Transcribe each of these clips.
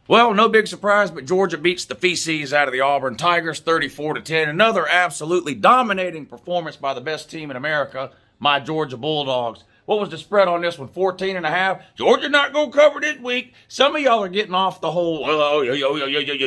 Well, no big surprise, but Georgia beats the feces out of the Auburn Tigers 34-10. Another absolutely dominating performance by the best team in America, my Georgia Bulldogs. What was the spread on this one? 14.5. Georgia not going to cover this week. Some of y'all are getting off the whole,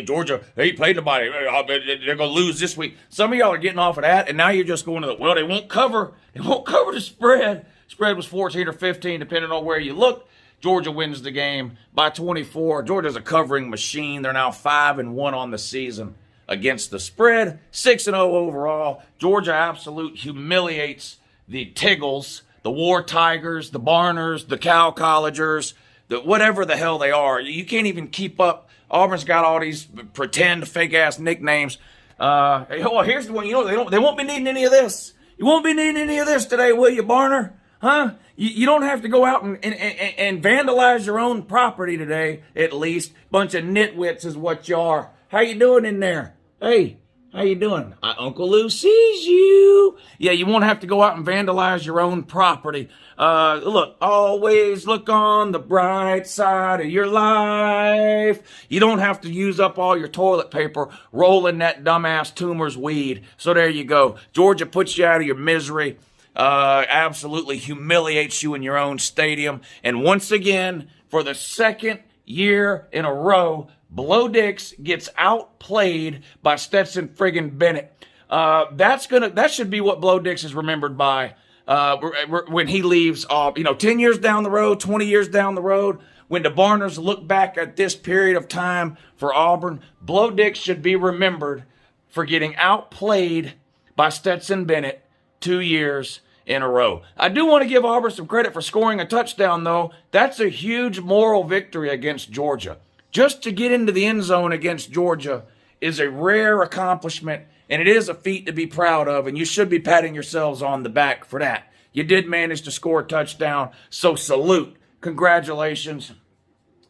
Georgia, they played nobody. They're going to lose this week. Some of y'all are getting off of that, and now you're just going to they won't cover. They won't cover the spread. Spread was 14 or 15, depending on where you look. Georgia wins the game by 24. Georgia's a covering machine. They're now 5-1 on the season against the spread. 6-0 overall. Georgia absolute humiliates the Tiggles, the War Tigers, the Barners, the Cal Collegers, whatever the hell they are. You can't even keep up. Auburn's got all these pretend fake-ass nicknames. Well, here's the one. They won't be needing any of this. You won't be needing any of this today, will you, Barner? Huh? You don't have to go out and vandalize your own property today, at least. Bunch of nitwits is what you are. How you doing in there? Hey, how you doing? UncleLou sees you. Yeah, you won't have to go out and vandalize your own property. Look, always look on the bright side of your life. You don't have to use up all your toilet paper rolling that dumbass tumor's weed. So there you go. Georgia puts you out of your misery. Absolutely humiliates you in your own stadium. And once again, for the second year in a row, Blow Dix gets outplayed by Stetson friggin' Bennett. That should be what Blow Dix is remembered by, when he leaves, 10 years down the road, 20 years down the road, when the Barners look back at this period of time for Auburn, Blow Dix should be remembered for getting outplayed by Stetson Bennett 2 years in a row. I do want to give Auburn some credit for scoring a touchdown, though. That's a huge moral victory against Georgia. Just to get into the end zone against Georgia is a rare accomplishment, and it is a feat to be proud of, and you should be patting yourselves on the back for that. You did manage to score a touchdown, so salute. Congratulations.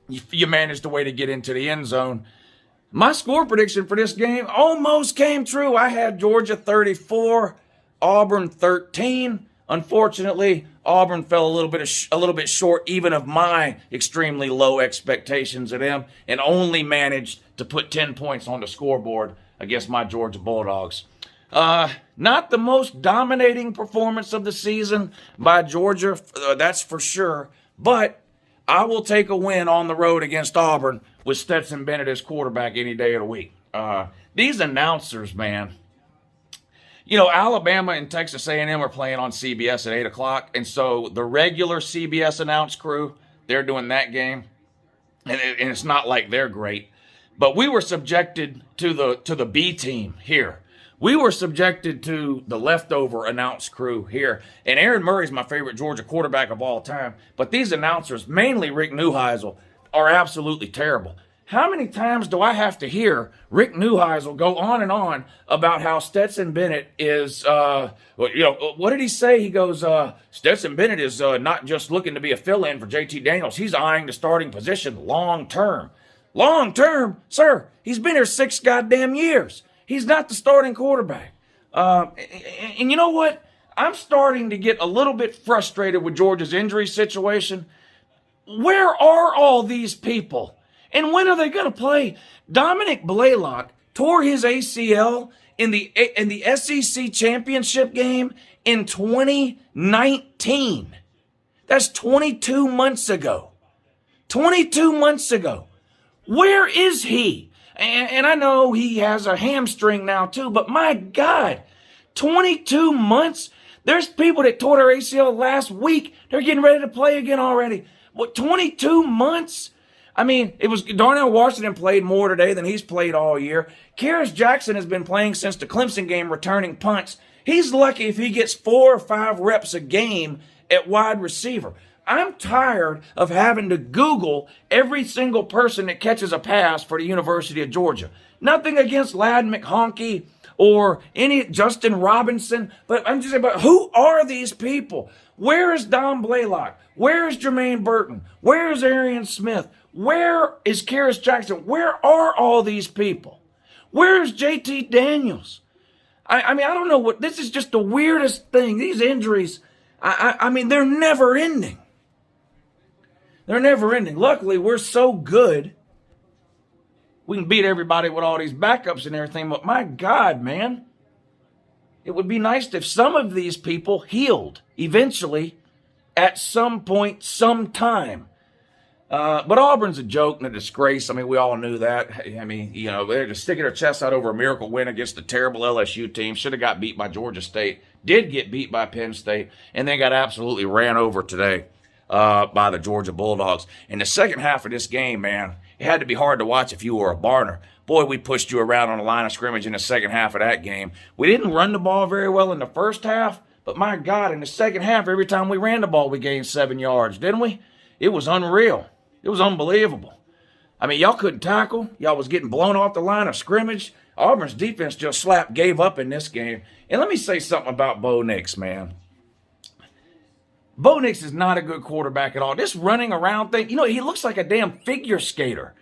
You managed a way to get into the end zone. My score prediction for this game almost came true. I had Georgia 34, Auburn 13. Unfortunately, Auburn fell a little bit short even of my extremely low expectations of them, and only managed to put 10 points on the scoreboard against my Georgia Bulldogs. Not the most dominating performance of the season by Georgia, that's for sure, but I will take a win on the road against Auburn with Stetson Bennett as quarterback any day of the week. These announcers, man. Alabama and Texas A&M are playing on CBS at 8 o'clock, and so the regular CBS announce crew, they're doing that game, and it's not like they're great. But we were subjected to the B team here. We were subjected to the leftover announce crew here. And Aaron Murray's my favorite Georgia quarterback of all time, but these announcers, mainly Rick Neuheisel, are absolutely terrible. How many times do I have to hear Rick Neuheisel go on and on about how Stetson Bennett is, what did he say? He goes, Stetson Bennett is not just looking to be a fill-in for JT Daniels. He's eyeing the starting position long-term. Long-term? Sir, he's been here 6 goddamn years. He's not the starting quarterback. And you know what? I'm starting to get a little bit frustrated with Georgia's injury situation. Where are all these people? And when are they going to play? Dominic Blaylock tore his ACL in the SEC championship game in 2019. That's 22 months ago. 22 months ago. Where is he? And I know he has a hamstring now too, but my God, 22 months? There's people that tore their ACL last week. They're getting ready to play again already. What, 22 months? I mean, it was Darnell Washington played more today than he's played all year. Karis Jackson has been playing since the Clemson game, returning punts. He's lucky if he gets 4 or 5 reps a game at wide receiver. I'm tired of having to Google every single person that catches a pass for the University of Georgia. Nothing against Ladd McHonkey or any Justin Robinson, but I'm just saying, but who are these people? Where is Don Blaylock? Where is Jermaine Burton? Where is Arian Smith? Where is Karis Jackson? Where are all these people? Where is JT Daniels? I mean, I don't know what, this is just the weirdest thing. These injuries, I mean, they're never ending. They're never ending. Luckily, we're so good We can beat everybody with all these backups and everything, but my God, man, it would be nice if some of these people healed eventually at some point, sometime. But Auburn's a joke and a disgrace. I mean, we all knew that. I mean, you know, they're just sticking their chests out over a miracle win against the terrible LSU team. Should have got beat by Georgia State. Did get beat by Penn State. And then got absolutely ran over today by the Georgia Bulldogs. In the second half of this game, man, it had to be hard to watch if you were a Barner. Boy, we pushed you around on the line of scrimmage in the second half of that game. We didn't run the ball very well in the first half, but my God, in the second half, every time we ran the ball, we gained 7 yards, didn't we? It was unreal. It was unbelievable. I mean, y'all couldn't tackle. Y'all was getting blown off the line of scrimmage. Auburn's defense just gave up in this game. And let me say something about Bo Nix, man. Bo Nix is not a good quarterback at all. This running around thing, you know, he looks like a damn figure skater.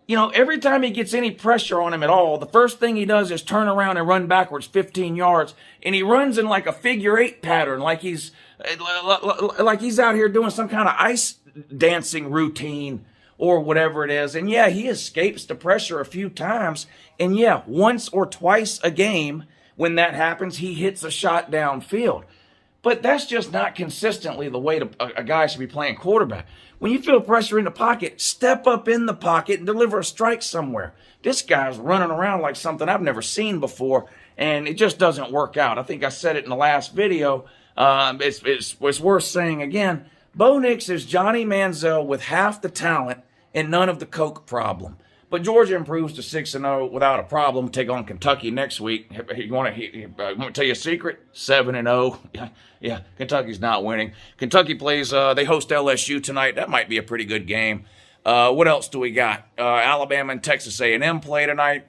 You know, every time he gets any pressure on him at all, the first thing he does is turn around and run backwards 15 yards. And he runs in like a figure-8 pattern, like he's out here doing some kind of ice dancing routine or whatever it is. And yeah, he escapes the pressure a few times. And yeah, once or twice a game, when that happens, he hits a shot downfield. But that's just not consistently the way a guy should be playing quarterback. When you feel pressure in the pocket, step up in the pocket and deliver a strike somewhere. This guy's running around like something I've never seen before, and it just doesn't work out. I think I said it in the last video. It's worth saying again. Bo Nix is Johnny Manziel with half the talent and none of the coke problem. But Georgia improves to 6-0 without a problem. Take on Kentucky next week. You want to tell you a secret? 7-0. Yeah, Kentucky's not winning. Kentucky plays. They host LSU tonight. That might be a pretty good game. What else do we got? Alabama and Texas A&M play tonight.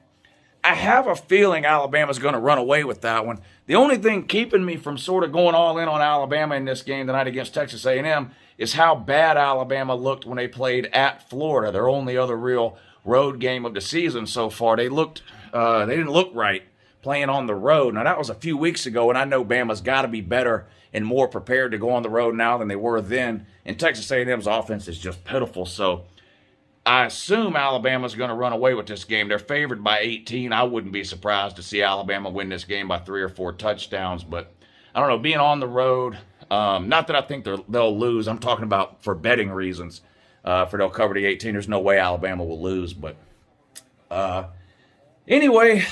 I have a feeling Alabama's going to run away with that one. The only thing keeping me from sort of going all in on Alabama in this game tonight against Texas A&M is how bad Alabama looked when they played at Florida. Their only other real road game of the season so far. They didn't look right playing on the road. Now, that was a few weeks ago, and I know Bama's got to be better and more prepared to go on the road now than they were then. And Texas A&M's offense is just pitiful. So I assume Alabama's going to run away with this game. They're favored by 18. I wouldn't be surprised to see Alabama win this game by 3 or 4 touchdowns. But I don't know, being on the road, not that I think they'll lose. I'm talking about for betting reasons. For they'll cover the 18. There's no way Alabama will lose. But anyway,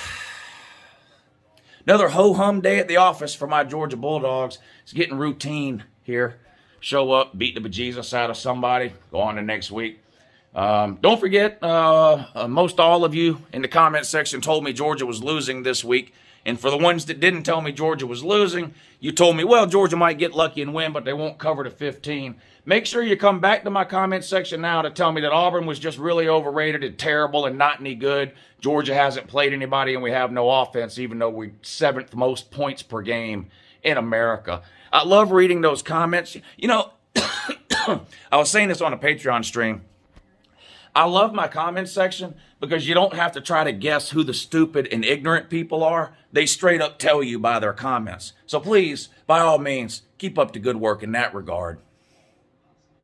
another ho-hum day at the office for my Georgia Bulldogs. It's getting routine here. Show up, beat the bejesus out of somebody, go on to next week. Don't forget, most all of you in the comment section told me Georgia was losing this week. And for the ones that didn't tell me Georgia was losing, you told me, well, Georgia might get lucky and win, but they won't cover the 15. Make sure you come back to my comment section now to tell me that Auburn was just really overrated and terrible and not any good. Georgia hasn't played anybody and we have no offense, even though we're 7th most points per game in America. I love reading those comments. You know, I was saying this on a Patreon stream. I love my comment section because you don't have to try to guess who the stupid and ignorant people are. They straight up tell you by their comments. So please, by all means, keep up the good work in that regard.